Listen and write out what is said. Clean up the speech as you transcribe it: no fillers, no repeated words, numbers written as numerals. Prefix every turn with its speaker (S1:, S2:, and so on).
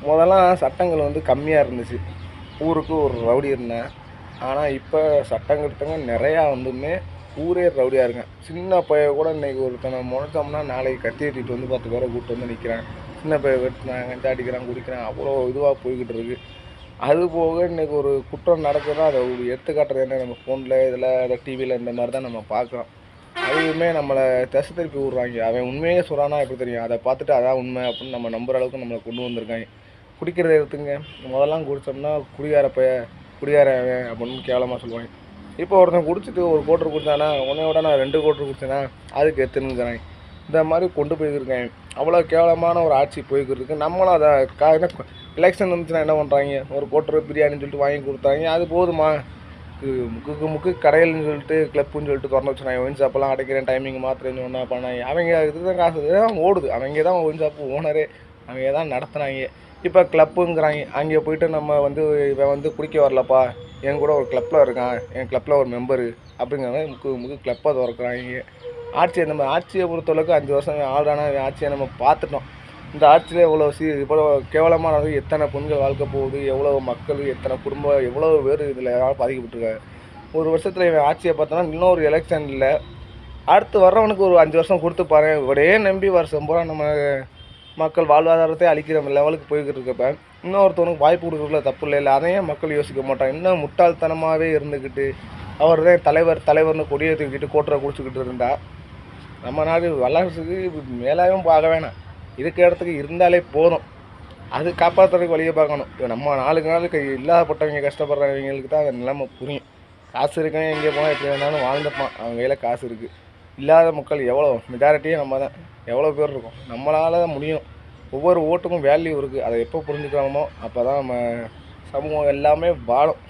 S1: முதல்லாம் சட்டங்கள் வந்து கம்மியாக இருந்துச்சு. ஊருக்கு ஒரு ரவுடி இருந்தேன். ஆனால் இப்போ சட்டங்கிட்டங்க நிறையா வந்துமே ஊரே ரவுடியாக இருக்கான். சின்ன பையன் கூட இன்றைக்கி ஒருத்தனை முனைச்சோம்னா நாளைக்கு கத்தி எடுத்துட்டு வந்து 10 பேரை கூப்பிட்டு வந்து நிற்கிறான். சின்ன பையன் வெட்டினான், கஞ்சா அடிக்கிறான், குடிக்கிறான், அவ்வளோ இதுவாக போய்கிட்டு இருக்கு. அது போக இன்றைக்கி ஒரு குற்றம் நடக்குதுன்னா அதை ஒரு எடுத்துக்காட்டுறது என்ன, நம்ம ஃபோனில் இதில் அதை டிவியில் இந்த மாதிரி தான் நம்ம பார்க்குறோம். அதுவுமே நம்மளை திசை திருப்பி விட்றாங்க. அவன் உண்மையே சொல்கிறானா எப்படி தெரியும்? அதை பார்த்துட்டு அதான் உண்மை அப்படின்னு நம்ம நம்புகிற அளவுக்கு நம்மளை கொண்டு வந்திருக்காங்க. குடிக்கிறத எடுத்துங்க. முதல்லாம் குடித்தோம்னா குடிகாரன் அவன் அப்படின்னு கேவலமாக சொல்லுவாங்க. இப்போ ஒருத்தன் குடிச்சிட்டு ஒரு கோட்ரு குடித்தானா உன்னையோட நான் 2 கோட்ரு குடித்தேன்னா அதுக்கு எத்துனுங்கிறாங்க. இந்த மாதிரி கொண்டு போய்க்கிருக்காங்க. அவ்வளோ கேவலமான ஒரு ஆட்சி போய்கிட்டு இருக்கு. நம்மளும் அதை எலெக்ஷன் வந்துச்சுன்னா என்ன பண்ணுறாங்க, ஒரு கோட்ரு பிரியாணின்னு சொல்லிட்டு வாங்கி கொடுத்தாங்க. அது போதுமா? முக்கு கடையில்னு சொல்லிட்டு கிளப்புன்னு சொல்லிட்டு திறந்து வச்சுருக்காங்க. ஒயின் ஷாப்பெல்லாம் அடைக்கிறேன், டைமிங் மாத்திரன்னு ஒன்றா பண்ணாங்க. அவங்க இதுக்கு தான் காசு தான் ஓடுது. அவங்க தான் ஒயின் ஷாப்பு ஓனரே, அவங்க தான் நடத்துனாங்க. இப்போ கிளப்புங்கிறாங்க. அங்கே போய்ட்டு நம்ம வந்து இவன் வந்து குடிக்க வரலப்பா, என் கூட ஒரு கிளப்பில் இருக்கான், என் கிளப்பில் ஒரு மெம்பரு அப்படிங்கிறத முக்கு கிளப்பை திறக்கிறாங்க. நம்ம ஆட்சியை பொறுத்தளவுக்கு 5 வருஷம் ஆளான ஆட்சியை நம்ம பார்த்துட்டோம். இந்த ஆட்சியில் இவ்வளோ கேவலமான எத்தனை பெண்கள் வாழ்க்கை போகுது, எவ்வளோ மக்கள், எத்தனை குடும்பம், எவ்வளோ பேர் இதில் பாதிக்கப்பட்டிருக்காங்க. ஒரு வருஷத்தில் இவன் ஆட்சியை பார்த்தோன்னா இன்னொரு எலெக்ஷன் இல்லை, அடுத்து வர்றவனுக்கு ஒரு 5 வருஷம் கொடுத்து பாரு. ஒரே நம்பி வருஷம் பூரா நம்ம மக்கள் வாழ்வாதாரத்தை அழிக்கிற லெவலுக்கு போய்கிட்டு இருக்கப்ப இன்னொருத்தவனுக்கு வாய்ப்பு கொடுக்குறதுல தப்பு இல்லை. அதையும் மக்கள் யோசிக்க மாட்டான். இன்னும் முட்டாள்தனமாகவே இருந்துக்கிட்டு அவர் தான் தலைவர்னு கொடியை தூக்கிட்டு கோட்டரை குடிச்சிக்கிட்டு இருந்தா நம்ம நாடு வல்லரசுக்கு மேலாகவும் பார்க்க வேணாம். இருக்கிற இடத்துக்கு இருந்தாலே போதும். அது காப்பாற்றுறதுக்கு வழியை பார்க்கணும். இப்போ நம்ம நாளுக்கு நாளுக்கு இல்லாதப்பட்டவங்க கஷ்டப்படுறவங்களுக்கு தான் அந்த நிலைமை புரியும். காசு இருக்கவன் எங்கே போனால் எப்படி வேணாலும் வாழ்ந்துப்பான், அவங்க கையில் காசு இருக்குது. இல்லாத மக்கள் எவ்வளோ மெஜாரிட்டியே நம்ம தான், எவ்வளோ பேர் இருக்கோம். நம்மளால் தான் முடியும். ஒவ்வொரு ஓட்டுக்கும் வேல்யூ இருக்குது. அதை எப்போ புரிஞ்சுக்கிறோமோ அப்போ தான் நம்ம சமூகம் எல்லாமே வாழும்.